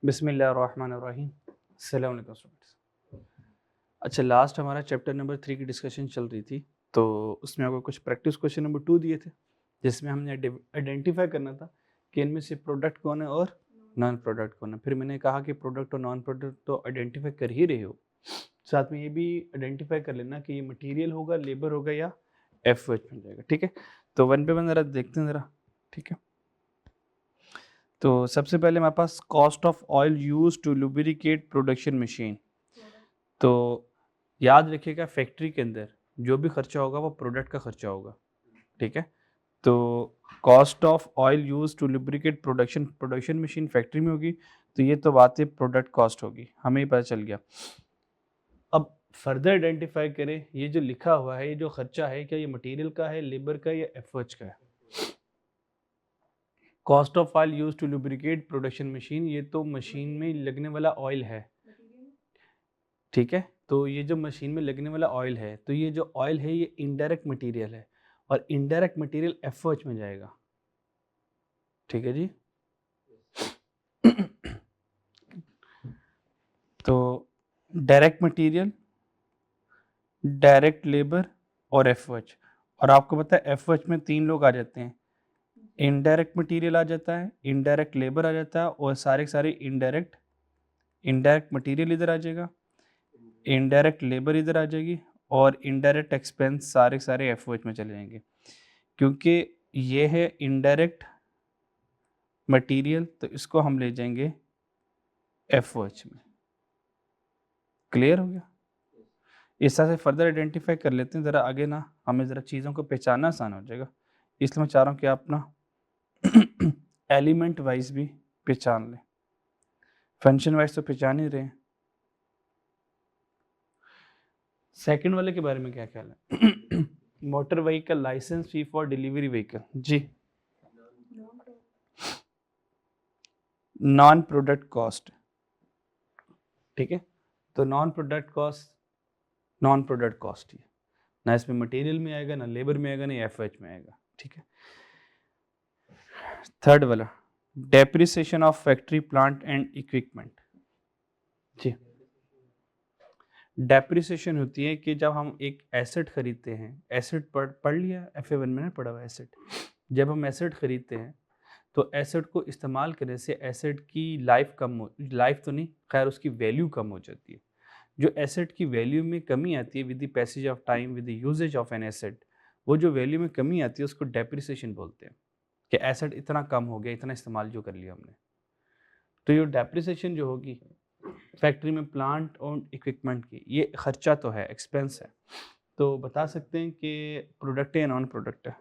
बिस्मिल्लाहिर्रहमानिर्रहीम। अस्सलाम वालेकुम स्टूडेंट्स। अच्छा, लास्ट हमारा चैप्टर नंबर 3 की डिस्कशन चल रही थी, तो उसमें आपको कुछ प्रैक्टिस क्वेश्चन नंबर 2 दिए थे, जिसमें हमने आइडेंटिफाई करना था कि इनमें से प्रोडक्ट कौन है और नॉन प्रोडक्ट कौन है। फिर मैंने कहा कि प्रोडक्ट और नॉन प्रोडक्ट तो आइडेंटिफाई कर ही रहे हो, साथ में ये भी आइडेंटिफाई कर लेना कि ये मटेरियल होगा, लेबर होगा या एफओएच बन जाएगा। ठीक है, तो वन पे वन ज़रा देखते हैं ज़रा। ठीक है, तो सबसे पहले हमारे पास cost of oil use to lubricate production machine. तो याद रखिएगा, फैक्ट्री के अंदर जो भी खर्चा होगा वो प्रोडक्ट का खर्चा होगा। ठीक है, तो cost of oil use to lubricate production machine factory में होगी, तो ये तो बात है प्रोडक्ट कॉस्ट होगी, हमें ही पता चल गया। अब फर्दर आइडेंटिफाई करें, ये जो लिखा हुआ है, ये जो खर्चा है, क्या ये मटेरियल का है, लेबर का या एफओएच का है। Cost of oil use to lubricate production machine, ये तो मशीन में लगने वाला ऑयल है। ठीक है, तो ये जो मशीन में लगने वाला ऑयल है, तो ये जो ऑयल है ये इनडायरेक्ट मटेरियल है, और इनडायरेक्ट मटेरियल एफओएच में जाएगा। ठीक है जी। तो डायरेक्ट मटेरियल, डायरेक्ट लेबर और एफओएच, और आपको पता है एफओएच में 3 लोग आ जाते हैं। इनडायरेक्ट मटेरियल आ जाता है, इनडायरेक्ट लेबर आ जाता है, और सारे इनडायरेक्ट मटेरियल इधर आ जाएगा, इनडायरेक्ट लेबर इधर आ जाएगी, और इनडायरेक्ट एक्सपेंस सारे एफओएच में चले जाएंगे। क्योंकि ये है इनडायरेक्ट मटेरियल, तो इसको हम ले जाएंगे एफओएच में। क्लियर हो गया। इस तरह से फर्दर आइडेंटिफाई कर लेते हैं, ज़रा आगे ना हमें ज़रा चीज़ों को पहचानना आसान हो जाएगा। इसलिए मैं चाह रहा हूँ कि आप ना एलिमेंट वाइज भी पहचान लें, फंक्शन वाइज तो पहचान ही रहे हैं। सेकंड वाले के बारे में क्या ख्याल है? Motor vehicle license fee for delivery vehicle जी, नॉन प्रोडक्ट कॉस्ट। ठीक है, तो नॉन प्रोडक्ट कॉस्ट ही ना इसमें मटेरियल में आएगा, ना लेबर में आएगा, ना एफएच में आएगा। ठीक है, थर्ड वाला depreciation of factory plant and equipment जी। डेप्रिसिएशन होती है कि जब हम एक एसेट खरीदते हैं, एसेट पढ़ लिया FA1 में ना पढ़ा हुआ एसेट। जब हम एसेट खरीदते हैं तो एसेट को इस्तेमाल करने से एसेट की लाइफ तो नहीं, खैर उसकी वैल्यू कम हो जाती है। जो एसेट की वैल्यू में कमी आती है with the passage of time, with the usage of an asset, वो जो वैल्यू में कमी आती है उसको डेप्रिसिएशन बोलते हैं, कि एसेट इतना कम हो गया, इतना इस्तेमाल जो कर लिया हमने। तो ये डेप्रिसिएशन जो होगी फैक्ट्री में प्लांट और इक्विपमेंट की, ये खर्चा तो है, एक्सपेंस है, तो बता सकते हैं कि प्रोडक्ट है या नॉन प्रोडक्ट है।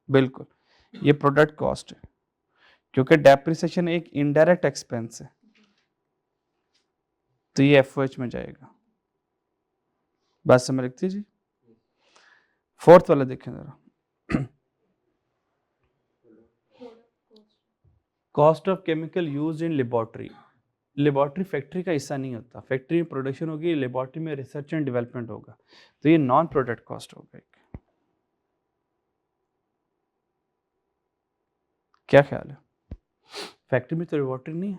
बिल्कुल, ये प्रोडक्ट कॉस्ट है, क्योंकि डेप्रिसिएशन एक इनडायरेक्ट एक्सपेंस है, तो ये एफओएच में जाएगा। बात समझ रखती है जी। फोर्थ वाला देखें जरा, cost of chemical use in laboratory. Laboratory factory का हिस्सा नहीं होता, फैक्ट्री में प्रोडक्शन होगी, लेबोरेटरी में रिसर्च एंड डेवलपमेंट होगा, तो ये नॉन प्रोडक्ट कॉस्ट होगा एक। क्या ख्याल है? फैक्ट्री में तो लेबोरेटरी नहीं है,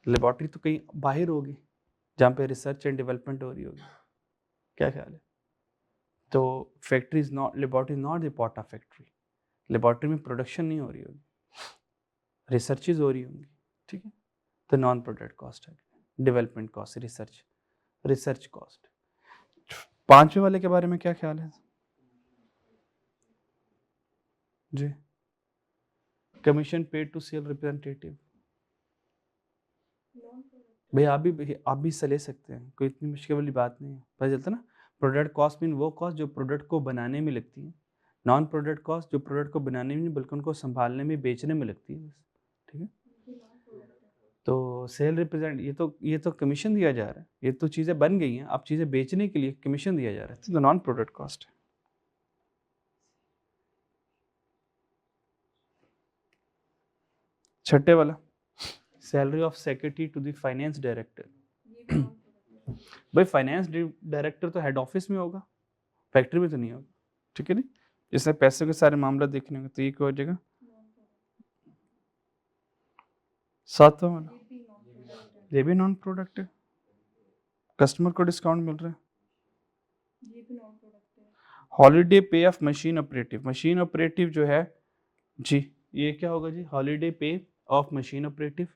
लेबोरेटरी तो कहीं बाहर होगी जहाँ पे रिसर्च एंड डेवलपमेंट हो रही होगी। क्या ख्याल है? तो factory is not, laboratory not the part of factory. Laboratory में प्रोडक्शन नहीं हो रही होगी, रिसर्चेज हो रही होंगी। ठीक है, तो नॉन प्रोडक्ट कॉस्ट है, डेवलपमेंट कॉस्ट, रिसर्च कॉस्ट। पांचवें वाले के बारे में क्या ख्याल है जी? Commission paid to sale representative. भाई आप भी हिस्सा ले सकते हैं, कोई इतनी मुश्किल वाली बात नहीं है। पता चलता ना, प्रोडक्ट कॉस्ट मीन वो कॉस्ट जो प्रोडक्ट को बनाने में लगती है, नॉन प्रोडक्ट कॉस्ट जो प्रोडक्ट को बनाने में नहीं बल्कि उनको संभालने में, बेचने में लगती है बस। ठीक है, तो सेल रिप्रेजेंट, ये तो कमीशन दिया जा रहा है, ये तो चीज़ें बन गई हैं, अब चीज़ें बेचने के लिए कमीशन दिया जा रहा है, तो नॉन प्रोडक्ट कॉस्ट है। छठे वाला, salary of secretary to the finance director. भाई फाइनेंस डायरेक्टर तो हेड ऑफिस में होगा, फैक्ट्री में तो नहीं होगा। ठीक है, नहीं इसमें पैसे के सारे मामला देखने होंगे, तो ये क्या हो जाएगा? सातवां वाला ये भी नॉन प्रोडक्ट है, कस्टमर को डिस्काउंट मिल रहा है। हॉलीडे पे of machine operative, machine operative जो है जी ये क्या होगा जी, हॉलीडे पे ऑफ मशीन ऑपरेटिव।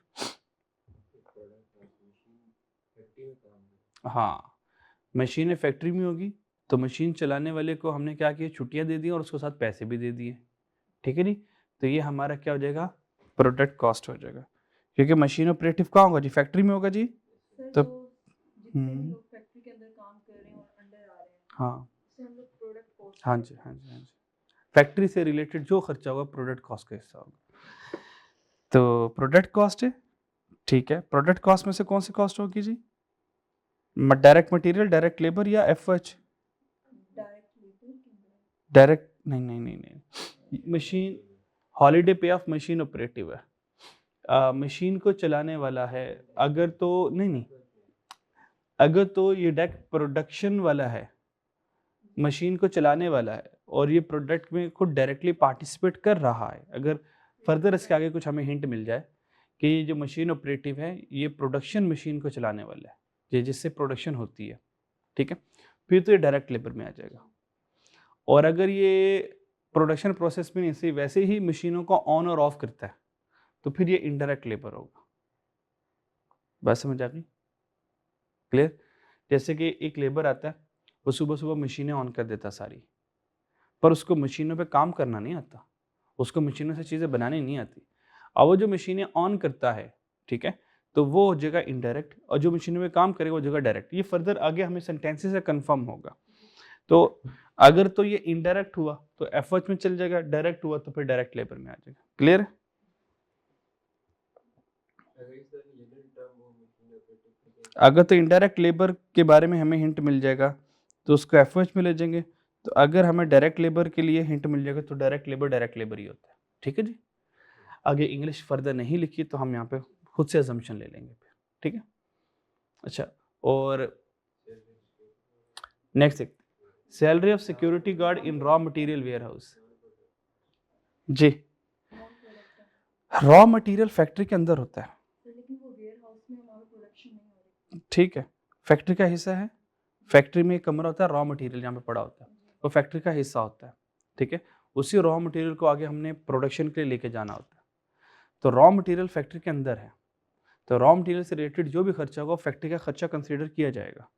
हाँ मशीन फैक्ट्री में होगी तो मशीन चलाने वाले को हमने क्या किया, छुट्टियां दे दी और उसके साथ पैसे भी दे दिए, ठीक है जी। तो ये हमारा क्या हो जाएगा, प्रोडक्ट कॉस्ट हो जाएगा, क्योंकि मशीन ऑपरेटिव कहाँ होगा जी, फैक्ट्री में होगा जी। तो फैक्ट्री के अंदर काम कर रहे हैं और अंडर आ रहे हैं, हाँ प्रोडक्ट कॉस्ट, हाँ जी हाँ जी हाँ जी, फैक्ट्री से रिलेटेड जो खर्चा होगा प्रोडक्ट कॉस्ट का हिस्सा होगा। तो प्रोडक्ट कॉस्ट है, ठीक है। प्रोडक्ट कॉस्ट में से कौन सी कॉस्ट होगी जी, डायरेक्ट मटेरियल, डायरेक्ट लेबर या एफएच? डायरेक्ट नहीं नहीं नहीं नहीं, मशीन हॉलीडे पे ऑफ मशीन ऑपरेटिव है, मशीन को चलाने वाला है, अगर तो नहीं, अगर तो ये डायरेक्ट प्रोडक्शन वाला है, मशीन को चलाने वाला है और ये प्रोडक्ट में खुद डायरेक्टली पार्टिसिपेट कर रहा है, अगर फर्दर इसके आगे कुछ हमें हिंट मिल जाए कि ये जो मशीन ऑपरेटिव है ये प्रोडक्शन मशीन को चलाने वाला है, ये जिससे प्रोडक्शन होती है, ठीक है, फिर तो ये डायरेक्ट लेबर में आ जाएगा। और अगर ये प्रोडक्शन प्रोसेस में नहीं, वैसे ही मशीनों को ऑन और ऑफ करता है, तो फिर ये इनडायरेक्ट लेबर होगा। बात समझ आ गई, क्लियर? जैसे कि एक लेबर आता है, वो सुबह सुबह मशीनें ऑन कर देता सारी, पर उसको मशीनों पे काम करना नहीं आता, उसको मशीनों से चीज़ें बनानी नहीं आती। अब वो जो मशीनें ऑन करता है, ठीक है, तो वो हो जाएगा इनडायरेक्ट, और जो मशीनों में काम करेगा वो जगह डायरेक्ट। ये फर्दर आगे हमें सेंटेंसेस से कंफर्म होगा। तो अगर तो ये इनडायरेक्ट हुआ तो एफर्ट में चल जाएगा, डायरेक्ट हुआ तो फिर डायरेक्ट लेबर में आ जाएगा। क्लियर है? अगर तो इनडायरेक्ट लेबर के बारे में हमें हिंट मिल जाएगा तो उसको एफर्ट में ले जाएंगे, तो अगर हमें डायरेक्ट लेबर के लिए हिंट मिल जाएगा तो डायरेक्ट लेबर ही होता है, ठीक है जी। आगे इंग्लिश फर्दर नहीं लिखी तो हम यहाँ पे खुद से असम्पशन ले लेंगे, ठीक है। अच्छा, और next salary of security guard in raw material warehouse जी, रॉ मटेरियल फैक्ट्री के अंदर होता है, ठीक है, फैक्ट्री का हिस्सा है, फैक्ट्री में एक कमरा होता है, रॉ मटेरियल जहाँ पे पड़ा होता है वो फैक्ट्री का हिस्सा होता है, ठीक है। उसी रॉ मटेरियल को आगे हमने प्रोडक्शन के लिए लेके जाना होता है, तो रॉ मटेरियल फैक्ट्री के अंदर है, तो रॉ मटेरियल से रिलेटेड जो भी खर्चा होगा फैक्ट्री का खर्चा कंसीडर किया जाएगा।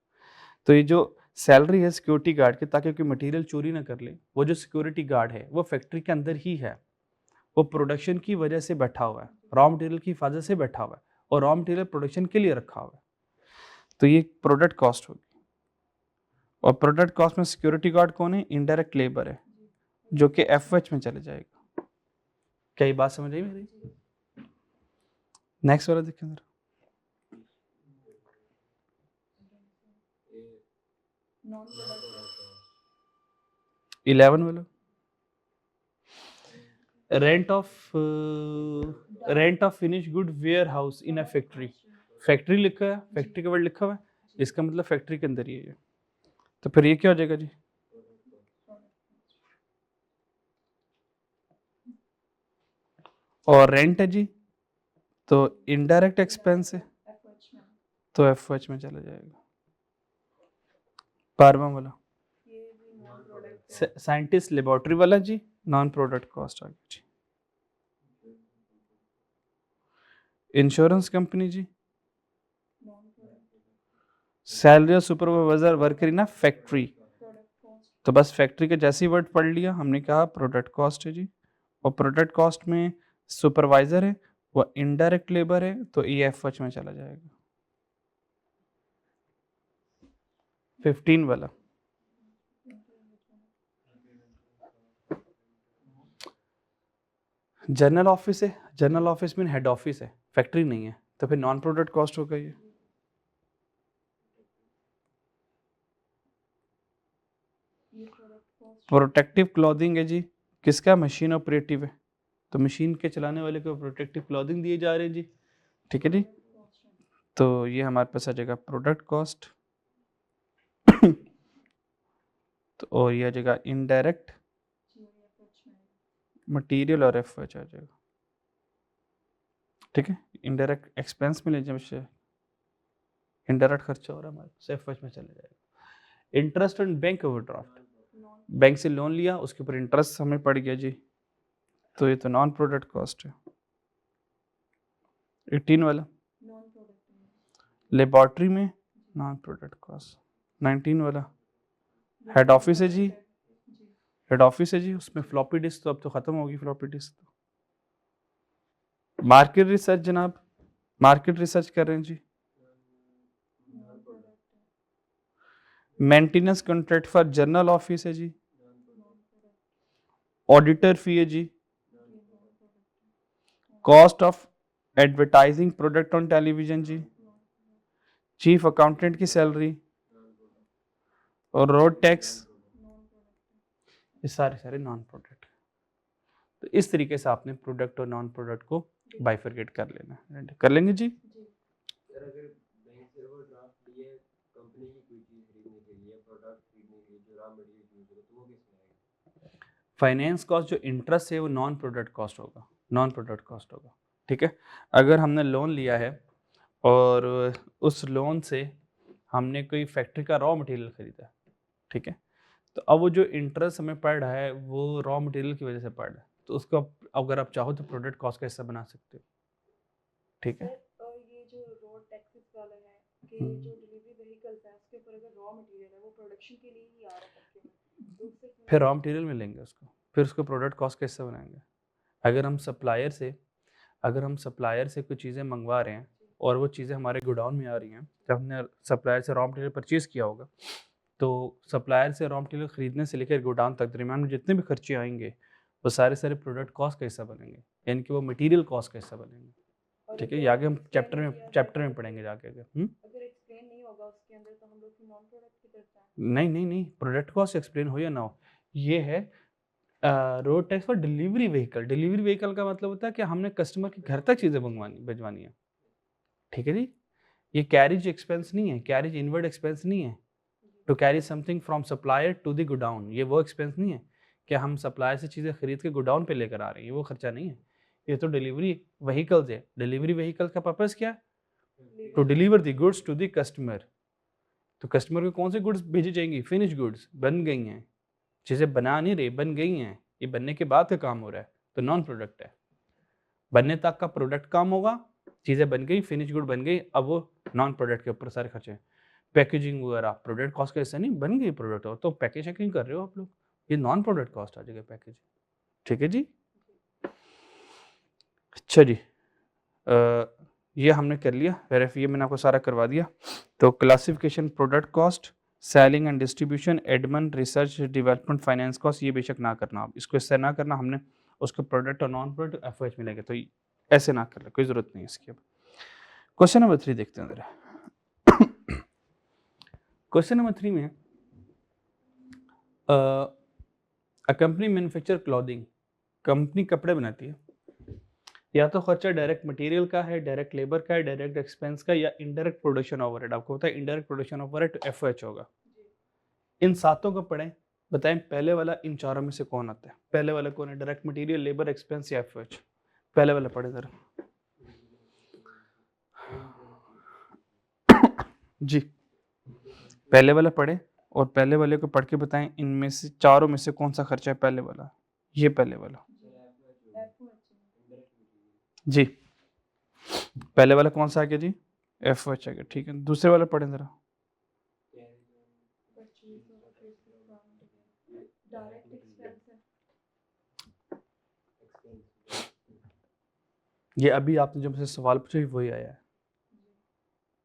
तो ये जो सैलरी है सिक्योरिटी गार्ड की, ताकि कोई मटेरियल चोरी ना कर ले, वो जो सिक्योरिटी गार्ड है वो फैक्ट्री के अंदर ही है, वो प्रोडक्शन की वजह से बैठा हुआ है, रॉ मटेरियल की हिफाजत से बैठा हुआ है, और रॉ मटेरियल प्रोडक्शन के लिए रखा हुआ है, तो ये प्रोडक्ट कॉस्ट होगी। और प्रोडक्ट कॉस्ट में सिक्योरिटी गार्ड कौन है, इनडायरेक्ट लेबर है, जो कि एफएच में चले जाएगा। क्या ये बात समझ आई मेरी? नेक्स्ट वाला देखें जरा, 11 वाला, rent of finish good warehouse in a factory. Factory लिखा है, फैक्ट्री का वर्ड लिखा हुआ है, इसका मतलब फैक्ट्री के अंदर ही है, तो फिर ये क्या हो जाएगा जी, और रेंट है जी तो इनडायरेक्ट एक्सपेंस है, तो एफएच में चला जाएगा। 12वां वाला साइंटिस्ट लेबोरेटरी वाला जी, नॉन प्रोडक्ट कॉस्ट आ गई जी। इंश्योरेंस कंपनी जी, salary of supervisor worker in factory, तो बस फैक्ट्री के जैसे ही वर्ड पढ़ लिया, हमने कहा प्रोडक्ट कॉस्ट है जी, और प्रोडक्ट कॉस्ट में सुपरवाइजर है, वो इनडायरेक्ट लेबर है, तो ई एफएच में चला जाएगा। 15 वाला जनरल ऑफिस है, जनरल ऑफिस में हेड ऑफिस है, फैक्ट्री नहीं है, तो फिर नॉन प्रोडक्ट कॉस्ट होगा ये। प्रोटेक्टिव क्लॉथिंग है जी, किसका, मशीन ऑपरेटिव है, तो मशीन के चलाने वाले को प्रोटेक्टिव क्लॉथिंग दिए जा रहे हैं जी, ठीक है जी। तो ये हमारे पास आ जाएगा प्रोडक्ट कॉस्ट तो और ये आ जाएगा इनडायरेक्ट मटेरियल और एफएच आ जाएगा। ठीक है। इनडायरेक्ट एक्सपेंस में ले जाए, इनडायरेक्ट खर्चा हो रहा है हमारे, सेफ में चले जाएगा। Interest on bank overdraft, bank से लोन लिया, उसके ऊपर इंटरेस्ट हमें पड़ गया जी, तो ये तो नॉन प्रोडक्ट कॉस्ट है। 18 वाला लेबोरेटरी में नॉन प्रोडक्ट कॉस्ट। 19 वाला हेड ऑफिस है जी, हेड ऑफिस है जी, उसमें फ्लॉपी डिस्क तो अब तो खत्म होगी फ्लॉपी डिस्क तो। मार्केट रिसर्च जनाब, मार्केट रिसर्च कर रहे हैं जी। Maintenance contract for general office है जी। ऑडिटर फी है जी। Cost of advertising product on television जी। चीफ अकाउंटेंट की सैलरी और रोड टैक्स, ये सारे नॉन प्रोडक्ट। तो इस तरीके से आपने प्रोडक्ट और नॉन प्रोडक्ट को बाइफरकेट कर लेना है। कर लेंगे जी। फाइनेंस कॉस्ट जो इंटरेस्ट है वो नॉन प्रोडक्ट कॉस्ट होगा, नॉन प्रोडक्ट कॉस्ट होगा। ठीक है। अगर हमने लोन लिया है और उस लोन से हमने कोई फैक्ट्री का रॉ मटेरियल खरीदा, ठीक है, तो अब वो जो इंटरेस्ट हमें पड़ रहा है वो रॉ मटेरियल की वजह से पड़ रहा है, तो उसको अगर आप चाहो तो प्रोडक्ट कॉस्ट का हिस्सा बना सकते हो। ठीक है। ये जो रोड टैक्सेस वाला है कि जो डिलीवरी व्हीकल्स है उसके ऊपर अगर रॉ मटेरियल है वो प्रोडक्शन के लिए ही आ रहा है, तो फिर रॉ मटेरियल में लेंगे उसको, फिर उसको प्रोडक्ट कॉस्ट का हिस्सा बनाएंगे। अगर हम सप्लायर से कुछ चीज़ें मंगवा रहे हैं और वो चीज़ें हमारे गोडाउन में आ रही हैं, जब हमने सप्लायर से रॉ मटेरियल परचेज़ किया होगा, तो सप्लायर से रॉ मटेरियल खरीदने से लेकर गोडाउन तक दरमियान में जितने भी खर्चे आएंगे वो सारे प्रोडक्ट कॉस्ट का हिस्सा बनेंगे, यानी कि वो मटेरियल कॉस्ट का हिस्सा बनेंगे। ठीक है, ये आगे हम चैप्टर में पढ़ेंगे जाके। अगर एक्सप्लेन नहीं होगा उसके अंदर तो हम लोग नॉन प्रोडक्ट की तरफ जाएंगे। नहीं, प्रोडक्ट कॉस्ट एक्सप्लेन हो या ना हो, ये है road tax for delivery vehicle. Delivery vehicle का मतलब होता है कि हमने कस्टमर के घर तक चीज़ें भिजवानी है। ठीक है जी। ये कैरिज एक्सपेंस नहीं है, कैरिज इनवर्ड एक्सपेंस नहीं है। To carry something from supplier to the godown, ये वो एक्सपेंस नहीं है कि हम सप्लायर से चीज़ें खरीद के गोडाउन पे लेकर आ रहे हैं, ये वो खर्चा नहीं है। ये तो डिलीवरी व्हीकल्स है। डिलीवरी व्हीकल का पर्पस क्या है? To deliver the goods to the customer. तो कस्टमर को कौन से गुड्स भेजी जाएंगी? फिनिश गुड्स, बन गई हैं चीज़ें, बना नहीं रही, बन गई हैं, ये बनने के बाद का काम हो रहा है, तो नॉन प्रोडक्ट है। बनने तक का प्रोडक्ट काम होगा, चीज़ें बन गई, फिनिश गुड बन गई, अब वो नॉन प्रोडक्ट के ऊपर सारे खर्चे। पैकेजिंग वगैरह प्रोडक्ट कॉस्ट का हिस्सा नहीं, बन गई प्रोडक्ट हो तो पैकेज कर रहे हो आप लोग, ये नॉन प्रोडक्ट कॉस्ट आ जाएगा पैकेज। ठीक है जी। अच्छा जी, ये हमने कर लिया वेरीफाई, ये मैंने आपको सारा करवा दिया। तो classification product cost, selling and distribution, admin, research, development, finance cost, ये बेशक ना करना आप, इसको इससे ना करना, हमने उसको प्रोडक्ट और नॉन प्रोडक्ट एफओएच मिलेंगे, तो ऐसे ना कर ले, कोई ज़रूरत नहीं है इसकी। अब क्वेश्चन नंबर 3 देखते हैं ज़रा। क्वेश्चन नंबर 3 में a company manufacture clothing, company कपड़े बनाती है, या तो खर्चा डायरेक्ट मटेरियल का है, डायरेक्ट लेबर का है, डायरेक्ट एक्सपेंस का, या इनडायरेक्ट प्रोडक्शन ओवरहेड। आपको पता है इनडायरेक्ट प्रोडक्शन ओवरहेड तो एफओएच होगा। इन सातों को पढ़ें, बताएं पहले वाला इन चारों में से कौन आता है? पहले वाला कौन है? डायरेक्ट मटेरियल, लेबर, एक्सपेंस या एफओएच? पहले वाला पढ़े जरा जी, पहले वाला पढ़े और पहले वाले को पढ़ के बताएं इनमें से चारों में से कौन सा खर्चा है पहले वाला? ये पहले वाला जी, पहले वाला कौन सा आ गया जी? एफओएच आ गया। ठीक है, दूसरे वाला पढ़ें जरा। ये अभी आपने जो मुझसे सवाल पूछा वही आया है,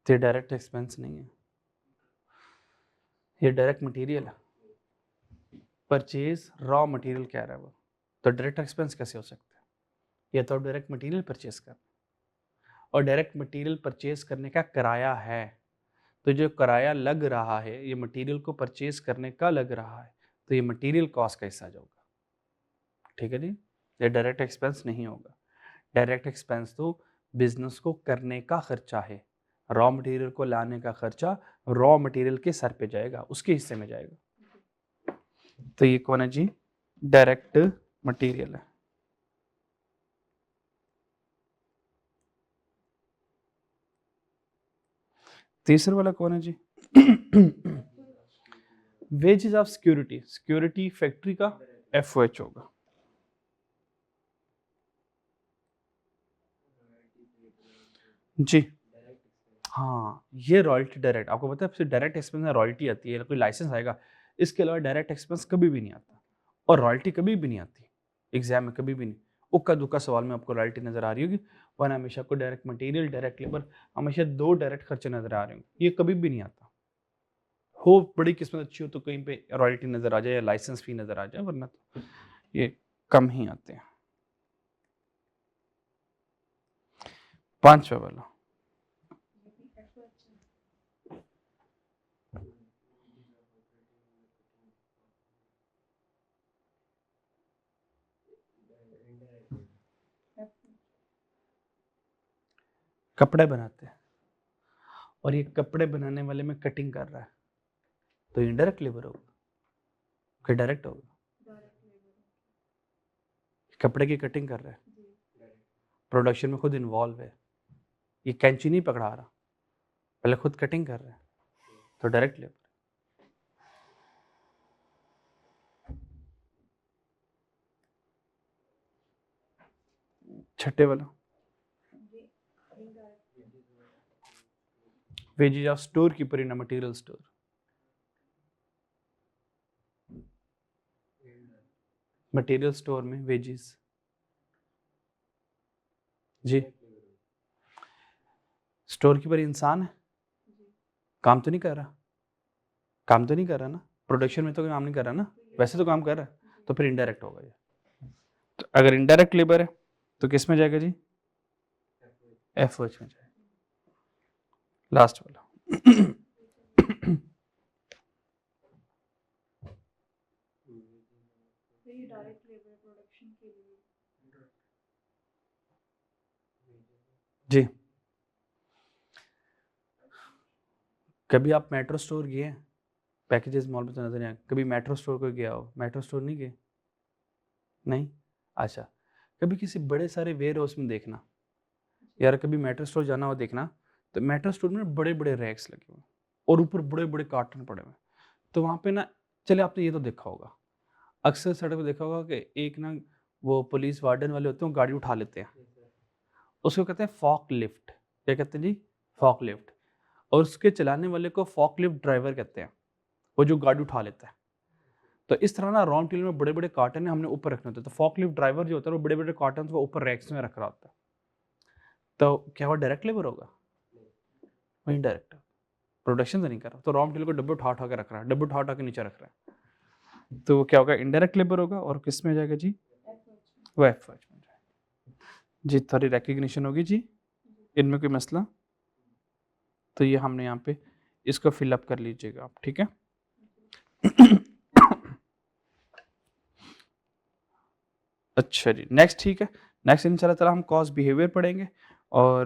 तो डायरेक्ट एक्सपेंस नहीं है, ये डायरेक्ट मटेरियल है। परचेज रॉ मटेरियल कह रहा है वो, तो डायरेक्ट एक्सपेंस कैसे हो सकता है? ये तो डायरेक्ट मटेरियल परचेज कर, और डायरेक्ट मटेरियल परचेज करने का किराया है, तो जो किराया लग रहा है ये मटेरियल को परचेज करने का लग रहा है, तो ये मटेरियल कॉस्ट का हिस्सा जाएगा। ठीक है जी, ये डायरेक्ट एक्सपेंस नहीं होगा। डायरेक्ट एक्सपेंस तो बिजनेस को करने का खर्चा है, रॉ मटेरियल को लाने का खर्चा रॉ मटेरियल के सर पे जाएगा, उसके हिस्से में जाएगा। तो ये कौन है जी? डायरेक्ट मटेरियल है। तीसरे वाला कौन है जी? Wages of security, security factory का FOH होगा। जी हाँ, ये रॉयल्टी डायरेक्ट, आपको पता है सिर्फ डायरेक्ट एक्सपेंस में रॉयल्टी आती है, कोई लाइसेंस आएगा, इसके अलावा डायरेक्ट एक्सपेंस कभी भी नहीं आता और रॉयल्टी कभी भी नहीं आती एग्जाम में, कभी भी नहीं। उक्का दुक्का सवाल में आपको रॉयल्टी नजर आ रही होगी, वरना हमेशा आपको डायरेक्ट मटेरियल, डायरेक्ट लेबर, हमेशा 2 डायरेक्ट खर्चे नजर आ रहे होंगे, ये कभी भी नहीं आता। हो बड़ी किस्मत अच्छी हो तो कहीं पे रॉयल्टी नजर आ जाए या लाइसेंस फी नजर आ जाए, वरना तो ये कम ही आते हैं। 5वां वाला कपड़े बनाते हैं और ये कपड़े बनाने वाले में कटिंग कर रहा है, तो इनडायरेक्ट लेबर होगा कि डायरेक्ट होगा? कपड़े की कटिंग कर रहा है, प्रोडक्शन में खुद इन्वॉल्व है, ये कैंची नहीं पकड़ा रहा, पहले खुद कटिंग कर रहा है, तो डायरेक्ट लेबर। छठे वाला wages of store keeper in a material store, material store में वेजेस। जी स्टोर कीपर इंसान है, काम तो नहीं कर रहा, काम तो नहीं कर रहा ना, प्रोडक्शन में तो काम नहीं कर रहा ना, वैसे तो काम कर रहा है, तो फिर इनडायरेक्ट होगा ये। तो अगर इनडायरेक्ट लेबर है तो किस में जाएगा जी? FOH में जाएगा, लास्ट वाला। जी कभी आप मेट्रो स्टोर गए हैं? पैकेजेस मॉल में तो नजर नहीं आए, कभी मेट्रो स्टोर को गया हो? मेट्रो स्टोर नहीं गए? नहीं? अच्छा, कभी किसी बड़े सारे वेयर हाउस में देखना यार, कभी मेट्रो स्टोर जाना हो देखना, तो मेट्रो स्टोर में बड़े बड़े रैक्स लगे हुए और ऊपर बड़े बड़े कार्टन पड़े हुए, तो वहाँ पे ना, चले आपने ये तो देखा होगा, अक्सर सड़क पे देखा होगा कि एक ना वो पुलिस वार्डन वाले होते हैं, वो गाड़ी उठा लेते हैं, उसको कहते हैं फॉक लिफ्ट। क्या कहते हैं जी? Fock lift. और उसके चलाने वाले को फॉक लिफ्ट ड्राइवर कहते हैं, वो जो गाड़ी उठा लेता है। तो इस तरह ना रॉ मटेरियल में बड़े बड़े कार्टन हमने ऊपर रखने होते हैं, तो फॉक लिफ्ट ड्राइवर जो होता है वो बड़े बड़े कार्टन को ऊपर रैक्स में रख रहा होता है, तो क्या वो डायरेक्ट लेबर होगा? वो इनडायरेक्ट, प्रोडक्शन तो नहीं कर रहा, तो रॉ मटेरियल को डब्बे उठा उठा के रख रहा है, डब्बे उठा उठा के नीचे रख रहा है, तो वो क्या होगा? इनडायरेक्ट लेबर होगा। और किस में जाएगा जी? वो FOH में जाएगा। जी थोड़ी रिकग्निशन होगी जी, इनमें कोई मसला? तो ये हमने यहाँ पे इसको फिलअप कर लीजिएगा आप, ठीक है? अच्छा जी, नेक्स्ट ठीक है, नेक्स्ट इंशाल्लाह ताला हम कॉस्ट बिहेवियर पढ़ेंगे, और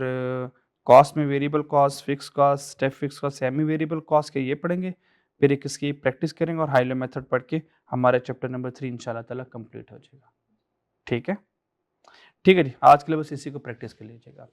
कॉस्ट में variable cost, fix cost, step fix cost, semi variable cost के ये पढ़ेंगे, फिर एक इसकी प्रैक्टिस करेंगे और हाईलो मेथड पढ़ के हमारा चैप्टर नंबर 3 इंशाल्लाह ताला कंप्लीट हो जाएगा, ठीक है? ठीक है जी, आज के लिए बस इसी को प्रैक्टिस कर लीजिएगा।